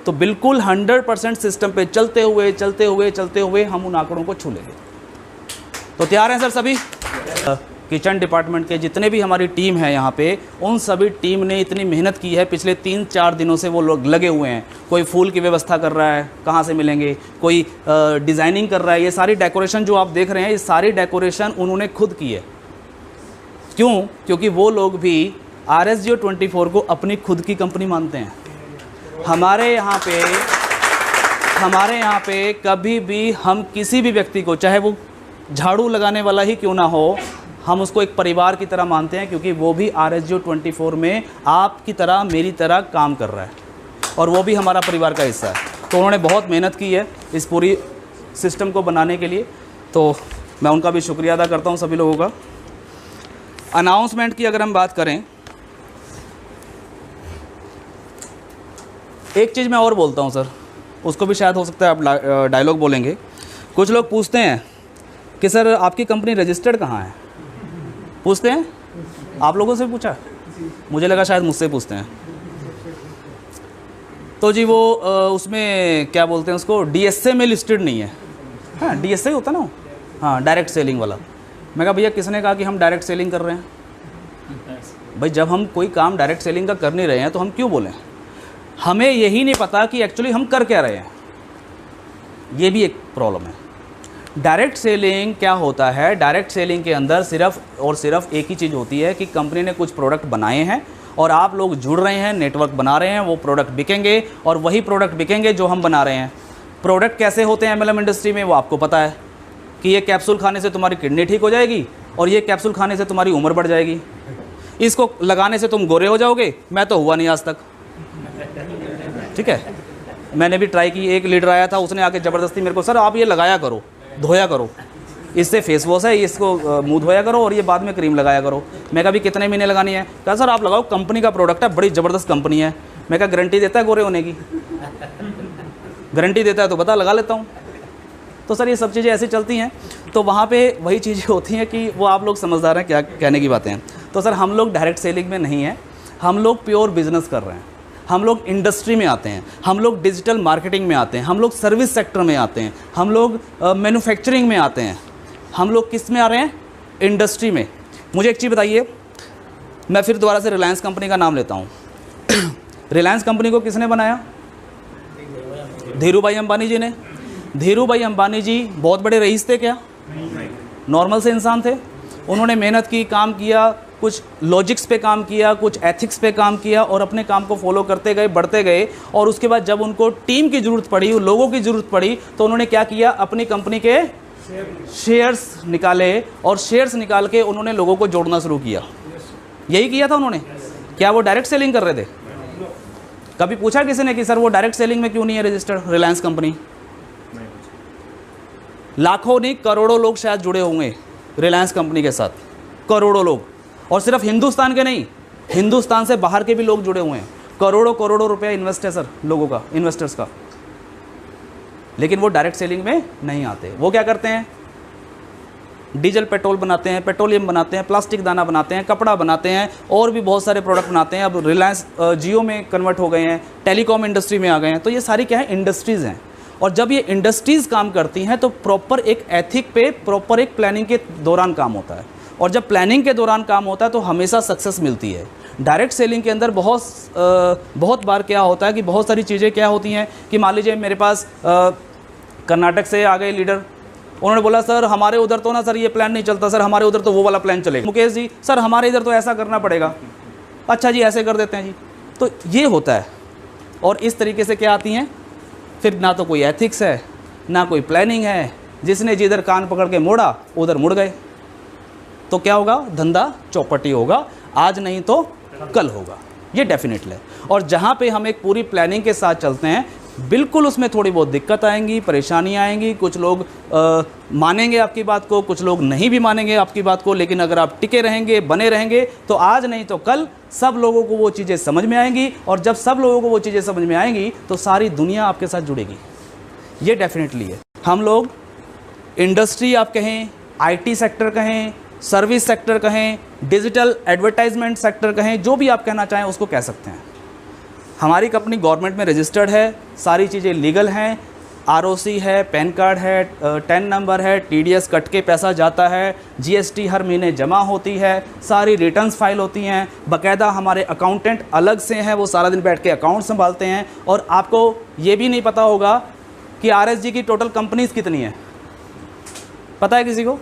तो बिल्कुल 100% सिस्टम पे चलते हुए हम उन आंकड़ों को छू लेंगे। तो तैयार हैं सर सभी? किचन डिपार्टमेंट के जितने भी हमारी टीम है यहाँ पे, उन सभी टीम ने इतनी मेहनत की है, पिछले 3-4 दिनों से वो लोग लगे हुए हैं। कोई फूल की व्यवस्था कर रहा है, कहाँ से मिलेंगे, कोई डिज़ाइनिंग कर रहा है। ये सारी डेकोरेशन जो आप देख रहे हैं, ये सारी डेकोरेशन उन्होंने खुद की है। क्यों? क्योंकि वो लोग भी RSGO24 को अपनी खुद की कंपनी मानते हैं। हमारे यहाँ पे कभी भी हम किसी भी व्यक्ति को, चाहे वो झाड़ू लगाने वाला ही क्यों ना हो, हम उसको एक परिवार की तरह मानते हैं, क्योंकि वो भी RSGO24 में आपकी तरह मेरी तरह काम कर रहा है और वो भी हमारा परिवार का हिस्सा है। तो उन्होंने बहुत मेहनत की है इस पूरी सिस्टम को बनाने के लिए, तो मैं उनका भी शुक्रिया अदा करता हूँ सभी लोगों का। अनाउंसमेंट की अगर हम बात करें, एक चीज़ मैं और बोलता हूँ सर, उसको भी शायद हो सकता है आप डायलॉग बोलेंगे। कुछ लोग पूछते हैं कि सर आपकी कंपनी रजिस्टर्ड कहाँ है? पूछते हैं? आप लोगों से पूछा? मुझे लगा शायद मुझसे पूछते हैं। तो जी वो उसमें क्या बोलते हैं उसको, DSA में लिस्टेड नहीं है। हाँ, DSA होता ना, हाँ, डायरेक्ट सेलिंग वाला। मैं कहा भैया किसने कहा कि हम डायरेक्ट सेलिंग कर रहे हैं? भाई जब हम कोई काम डायरेक्ट सेलिंग का कर नहीं रहे हैं तो हम क्यों बोलें? हमें यही नहीं पता कि एक्चुअली हम कर क्या रहे हैं, ये भी एक प्रॉब्लम है। डायरेक्ट सेलिंग क्या होता है? डायरेक्ट सेलिंग के अंदर सिर्फ और सिर्फ एक ही चीज़ होती है कि कंपनी ने कुछ प्रोडक्ट बनाए हैं और आप लोग जुड़ रहे हैं, नेटवर्क बना रहे हैं, वो प्रोडक्ट बिकेंगे और वही प्रोडक्ट बिकेंगे जो हम बना रहे हैं। प्रोडक्ट कैसे होते हैं MLM इंडस्ट्री में, वो आपको पता है कि ये कैप्सूल खाने से तुम्हारी किडनी ठीक हो जाएगी और ये कैप्सूल खाने से तुम्हारी उम्र बढ़ जाएगी, इसको लगाने से तुम गोरे हो जाओगे। मैं तो हुआ नहीं आज तक, ठीक है। मैंने भी ट्राई की, एक लीडर आया था, उसने आके ज़बरदस्ती मेरे को, सर आप ये लगाया करो, धोया करो, इससे फेस वॉश है, इसको मुंह धोया करो और ये बाद में क्रीम लगाया करो। मैं कहा भी कितने महीने लगानी है? कहा सर आप लगाओ, कंपनी का प्रोडक्ट है, बड़ी ज़बरदस्त कंपनी है। मैं कहा गारंटी देता है गोरे होने की? गारंटी देता है तो बता, लगा लेता हूँ। तो सर ये सब चीज़ें ऐसी चलती हैं। तो वहाँ पे वही चीज़ें होती हैं कि वो आप लोग समझदार हैं क्या कहने की बातें हैं। तो सर हम लोग डायरेक्ट सेलिंग में नहीं हैं, हम लोग प्योर बिजनेस कर रहे हैं। हम लोग इंडस्ट्री में आते हैं, हम लोग डिजिटल मार्केटिंग में आते हैं, हम लोग सर्विस सेक्टर में आते हैं, हम लोग मैन्युफैक्चरिंग में आते हैं। हम लोग किस में आ रहे हैं? इंडस्ट्री में। मुझे एक चीज़ बताइए, मैं फिर दोबारा से रिलायंस कंपनी का नाम लेता हूँ। रिलायंस कंपनी को किसने बनाया? धीरू भाई अंबानी जी ने। धीरू भाई अंबानी जी बहुत बड़े रईस थे क्या? नॉर्मल से इंसान थे। उन्होंने मेहनत की, काम किया, कुछ लॉजिक्स पे काम किया, कुछ एथिक्स पे काम किया और अपने काम को फॉलो करते गए, बढ़ते गए। और उसके बाद जब उनको टीम की ज़रूरत पड़ी, लोगों की ज़रूरत पड़ी, तो उन्होंने क्या किया? अपनी कंपनी के शेयर्स निकाले और शेयर्स निकाल के उन्होंने लोगों को जोड़ना शुरू किया। यही किया था उन्होंने। क्या वो डायरेक्ट सेलिंग कर रहे थे? कभी पूछा किसी ने कि सर वो डायरेक्ट सेलिंग में क्यों नहीं है रजिस्टर्ड रिलायंस कंपनी? लाखों नहीं, करोड़ों लोग शायद जुड़े होंगे रिलायंस कंपनी के साथ, करोड़ों लोग। और सिर्फ हिंदुस्तान के नहीं, हिंदुस्तान से बाहर के भी लोग जुड़े हुए हैं। करोड़ों करोड़ों रुपया इन्वेस्ट है सर लोगों का, इन्वेस्टर्स का। लेकिन वो डायरेक्ट सेलिंग में नहीं आते। वो क्या करते हैं? डीजल पेट्रोल बनाते हैं, पेट्रोलियम बनाते हैं, प्लास्टिक दाना बनाते हैं, कपड़ा बनाते हैं और भी बहुत सारे प्रोडक्ट बनाते हैं। अब रिलायंस जियो में कन्वर्ट हो गए हैं, टेलीकॉम इंडस्ट्री में आ गए हैं। तो ये सारी क्या है? इंडस्ट्रीज़ हैं। और जब ये इंडस्ट्रीज़ काम करती हैं तो प्रॉपर एक एथिक पे, प्रॉपर एक प्लानिंग के दौरान काम होता है। और जब प्लानिंग के दौरान काम होता है तो हमेशा सक्सेस मिलती है। डायरेक्ट सेलिंग के अंदर बहुत बार क्या होता है कि बहुत सारी चीज़ें क्या होती हैं कि मान लीजिए मेरे पास कर्नाटक से आ गए लीडर, उन्होंने बोला सर हमारे उधर तो ना सर ये प्लान नहीं चलता, सर हमारे उधर तो वो वाला प्लान चलेगा। मुकेश जी सर हमारे इधर तो ऐसा करना पड़ेगा। अच्छा जी ऐसे कर देते हैं जी। तो ये होता है। और इस तरीके से क्या आती हैं फिर, ना तो कोई एथिक्स है, ना कोई प्लानिंग है। जिसने जिधर कान पकड़ के मोड़ा उधर मुड़ गए। तो क्या होगा? धंधा चौपटी होगा, आज नहीं तो कल होगा, ये डेफिनेटली है। और जहाँ पे हम एक पूरी प्लानिंग के साथ चलते हैं, बिल्कुल उसमें थोड़ी बहुत दिक्कत आएंगी, परेशानियाँ आएंगी। कुछ लोग मानेंगे आपकी बात को, कुछ लोग नहीं भी मानेंगे आपकी बात को। लेकिन अगर आप टिके रहेंगे, बने रहेंगे, तो आज नहीं तो कल सब लोगों को वो चीज़ें समझ में आएंगी। और जब सब लोगों को वो चीज़ें समझ में आएंगी तो सारी दुनिया आपके साथ जुड़ेगी, ये डेफिनेटली है। हम लोग इंडस्ट्री आप कहें, IT सेक्टर कहें, सर्विस सेक्टर कहें, डिजिटल एडवर्टाइजमेंट सेक्टर कहें, जो भी आप कहना चाहें उसको कह सकते हैं। हमारी कंपनी गवर्नमेंट में रजिस्टर्ड है, सारी चीज़ें लीगल हैं, आरओसी है, पैन कार्ड है, टेन नंबर है, टीडीएस कट के पैसा जाता है, जीएसटी हर महीने जमा होती है, सारी रिटर्न्स फाइल होती हैं, बाकायदा हमारे अकाउंटेंट अलग से हैं, वो सारा दिन बैठ के अकाउंट संभालते हैं। और आपको ये भी नहीं पता होगा कि आरएसजी की टोटल कंपनीज कितनी है, पता है किसी को?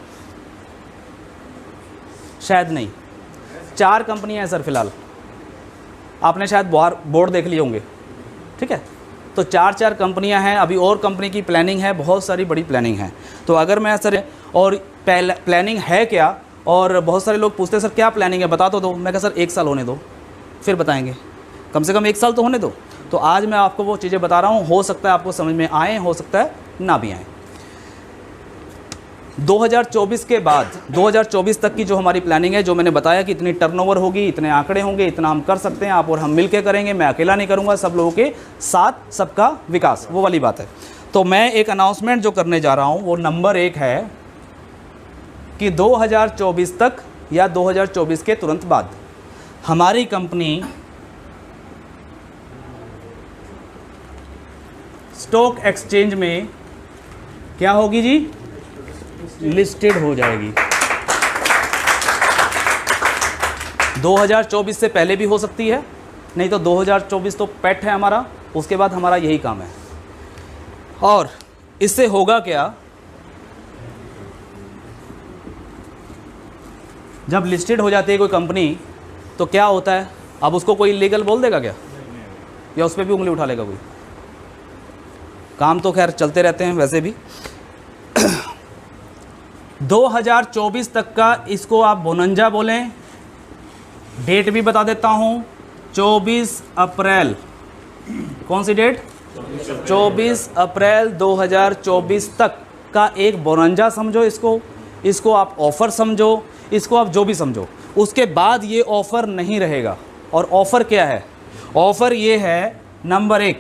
शायद नहीं। 4 कंपनियां हैं सर फिलहाल, आपने शायद बोर्ड देख लिए होंगे, ठीक है। तो 4 कंपनियां हैं, अभी और कंपनी की प्लानिंग है, बहुत सारी बड़ी प्लानिंग है। तो अगर मैं सर और प्लानिंग है क्या, और बहुत सारे लोग पूछते हैं सर क्या प्लानिंग है बता तो दो। मैं कहा सर 1 साल होने दो फिर बताएंगे, कम से कम 1 साल तो होने दो। तो आज मैं आपको वो चीज़ें बता रहा हूँ, हो सकता है आपको समझ में आए, हो सकता है ना भी आए। 2024 के बाद 2024 तक की जो हमारी प्लानिंग है, जो मैंने बताया कि इतनी टर्नओवर होगी, इतने आंकड़े होंगे, इतना हम कर सकते हैं, आप और हम मिलके करेंगे, मैं अकेला नहीं करूंगा, सब लोगों के साथ सबका विकास, वो वाली बात है। तो मैं एक अनाउंसमेंट जो करने जा रहा हूं वो नंबर 1 है कि 2024 तक या 2024 के तुरंत बाद हमारी कंपनी स्टॉक एक्सचेंज में क्या होगी जी? लिस्टेड हो जाएगी। 2024 से पहले भी हो सकती है, नहीं तो 2024 तो पेट है हमारा, उसके बाद हमारा यही काम है। और इससे होगा क्या, जब लिस्टेड हो जाती है कोई कंपनी तो क्या होता है, अब उसको कोई इलीगल बोल देगा क्या, या उस पर भी उंगली उठा लेगा कोई? काम तो खैर चलते रहते हैं वैसे भी। 2024 तक का इसको आप बोनंजा बोलें, डेट भी बता देता हूं, 24 अप्रैल, कौन सी डेट? 24 अप्रैल 2024 तक का एक बोनंजा समझो इसको आप ऑफ़र समझो, इसको आप जो भी समझो। उसके बाद ये ऑफ़र नहीं रहेगा। और ऑफ़र क्या है? ऑफ़र ये है, नंबर 1,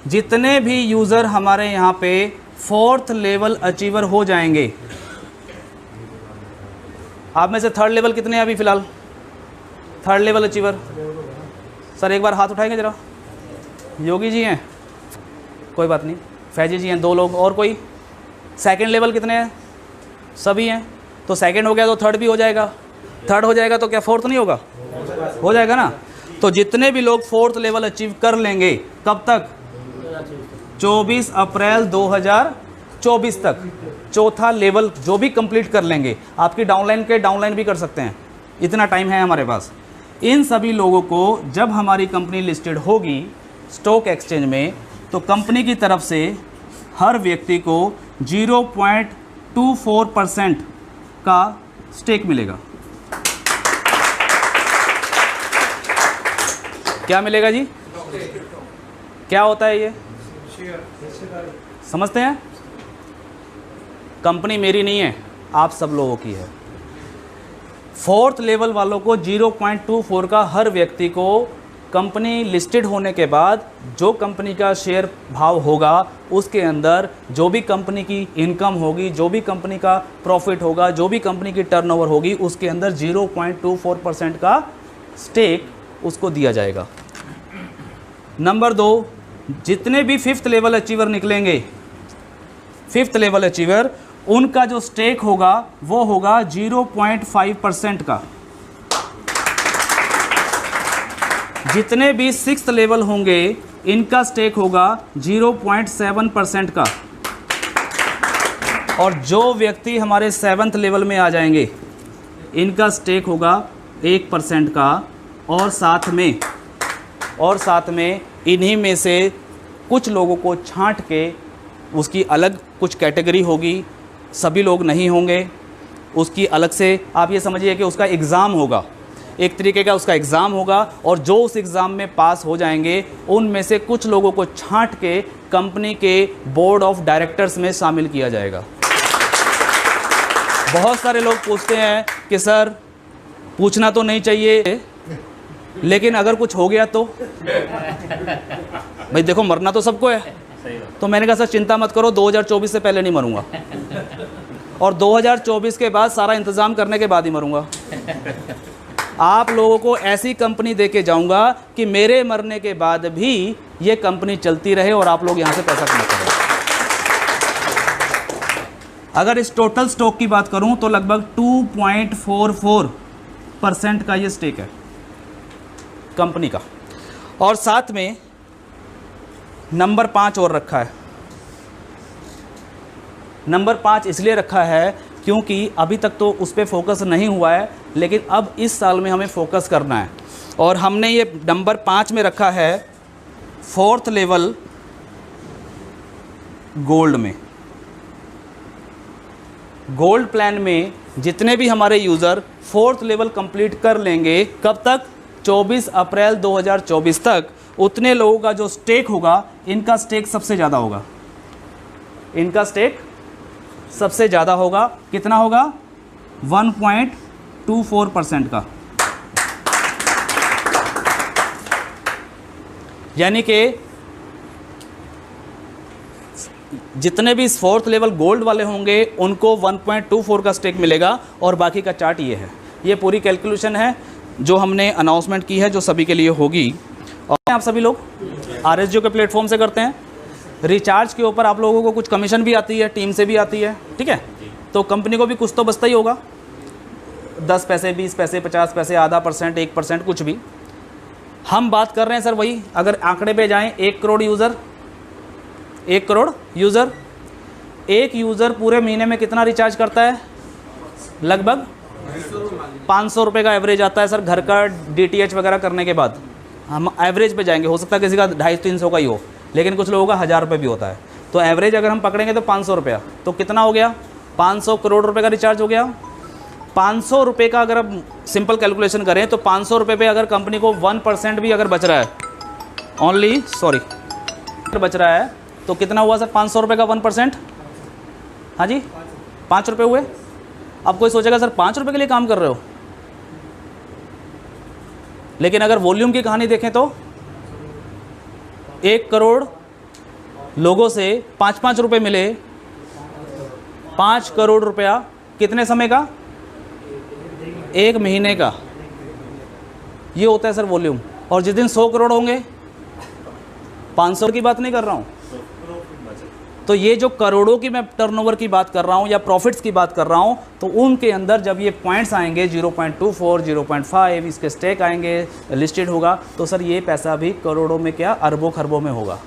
जितने भी यूज़र हमारे यहाँ पे 4th लेवल अचीवर हो जाएंगे, आप में से 3rd लेवल कितने हैं अभी फ़िलहाल? 3rd लेवल अचीवर सर एक बार हाथ उठाएंगे ज़रा। योगी जी हैं, कोई बात नहीं, फैजी जी हैं, 2 लोग, और कोई? 2nd लेवल कितने हैं? सभी हैं। तो 2nd हो गया तो 3rd भी हो जाएगा, 3rd हो जाएगा तो क्या 4th नहीं होगा? हो जाएगा ना। तो जितने भी लोग 4th लेवल अचीव कर लेंगे, कब तक? 24 अप्रैल 2024 तक 4था लेवल जो भी कंप्लीट कर लेंगे, आपकी डाउनलाइन के डाउनलाइन भी कर सकते हैं, इतना टाइम है हमारे पास। इन सभी लोगों को जब हमारी कंपनी लिस्टेड होगी स्टॉक एक्सचेंज में, तो कंपनी की तरफ से हर व्यक्ति को 0.24% का स्टेक मिलेगा। क्या मिलेगा जी? क्या होता है ये? समझते हैं? कंपनी मेरी नहीं है, आप सब लोगों की है। 4th लेवल वालों को 0.24 का हर व्यक्ति को कंपनी लिस्टेड होने के बाद जो कंपनी का शेयर भाव होगा उसके अंदर जो भी कंपनी की इनकम होगी, जो भी कंपनी का प्रॉफिट होगा, जो भी कंपनी की टर्नओवर होगी, उसके अंदर 0.24% का स्टेक उसको दिया जाएगा। नंबर 2, जितने भी 5th लेवल अचीवर निकलेंगे, 5th लेवल अचीवर, उनका जो स्टेक होगा वो होगा 0.5% का। जितने भी 6th लेवल होंगे इनका स्टेक होगा 0.7% का। और जो व्यक्ति हमारे 7th लेवल में आ जाएंगे इनका स्टेक होगा 1% का। और साथ में इन्हीं में से कुछ लोगों को छांट के उसकी अलग कुछ कैटेगरी होगी, सभी लोग नहीं होंगे, उसकी अलग से आप ये समझिए कि उसका एग्ज़ाम होगा, एक तरीके का उसका एग्ज़ाम होगा, और जो उस एग्ज़ाम में पास हो जाएंगे उनमें से कुछ लोगों को छांट के कंपनी के बोर्ड ऑफ डायरेक्टर्स में शामिल किया जाएगा। बहुत सारे लोग पूछते हैं कि सर पूछना तो नहीं चाहिए, लेकिन अगर कुछ हो गया तो? भाई देखो, मरना तो सबको है। तो मैंने कहा सर चिंता मत करो, 2024 से पहले नहीं मरूंगा, और 2024 के बाद सारा इंतज़ाम करने के बाद ही मरूंगा। आप लोगों को ऐसी कंपनी दे के जाऊंगा कि मेरे मरने के बाद भी ये कंपनी चलती रहे और आप लोग यहां से पैसा कमाते रहे। अगर इस टोटल स्टॉक की बात करूं तो लगभग 2.44% का ये स्टेक है कंपनी का। और साथ में नंबर 5 और रखा है। नंबर 5 इसलिए रखा है क्योंकि अभी तक तो उस पर फोकस नहीं हुआ है, लेकिन अब इस साल में हमें फोकस करना है। और हमने ये नंबर 5 में रखा है 4th लेवल गोल्ड में। गोल्ड प्लान में जितने भी हमारे यूज़र 4th लेवल कंप्लीट कर लेंगे, कब तक? 24 अप्रैल 2024 तक, उतने लोगों का जो स्टेक होगा, इनका स्टेक सबसे ज़्यादा होगा। इनका स्टेक सबसे ज़्यादा होगा। कितना होगा? 1.24% का। यानी कि जितने भी 4th लेवल गोल्ड वाले होंगे उनको 1.24 का स्टेक मिलेगा। और बाकी का चार्ट ये है। ये पूरी कैलकुलेशन है जो हमने अनाउंसमेंट की है, जो सभी के लिए होगी। और आप सभी लोग RSGO के प्लेटफॉर्म से करते हैं। रिचार्ज के ऊपर आप लोगों को कुछ कमीशन भी आती है, टीम से भी आती है, ठीक है। तो कंपनी को भी कुछ तो बचता ही होगा, 10 पैसे, 20 पैसे, 50 पैसे, आधा %, 1%, कुछ भी। हम बात कर रहे हैं सर वही, अगर आंकड़े पे जाएं, 1 करोड़ यूज़र, 1 करोड़ यूज़र, एक यूज़र पूरे महीने में कितना रिचार्ज करता है? लगभग 500 रुपये का एवरेज आता है सर, घर का DTH वगैरह करने के बाद। हम एवरेज पे जाएंगे, हो सकता है किसी का 250-300 का ही हो, लेकिन कुछ लोगों का 1000 रुपये भी होता है। तो एवरेज अगर हम पकड़ेंगे तो 500 रुपया, तो कितना हो गया? 500 करोड़ रुपए का रिचार्ज हो गया। 500 रुपये का अगर हम सिंपल कैलकुलेशन करें तो 500 रुपये पे अगर कंपनी को 1% भी अगर बच रहा है, ओनली बच रहा है, तो कितना हुआ सर 500 रुपये का 1%? हाँ जी, 5 रुपये हुए। अब कोई सोचेगा सर 5 रुपये के लिए काम कर रहे हो, लेकिन अगर वॉल्यूम की कहानी देखें तो 1 करोड़ लोगों से 5-5 रुपये मिले, 5 करोड़ रुपया कितने समय का? 1 महीने का। ये होता है सर वॉल्यूम। और जिस दिन 100 करोड़ होंगे, 500 की बात नहीं कर रहा हूँ, तो ये जो करोड़ों की मैं टर्नओवर की बात कर रहा हूँ या प्रॉफिट्स की बात कर रहा हूँ, तो उनके अंदर जब ये पॉइंट्स आएंगे 0.24, 0.5, इसके स्टेक आएंगे, लिस्टेड होगा, तो सर ये पैसा भी करोड़ों में क्या, अरबों खरबों में होगा।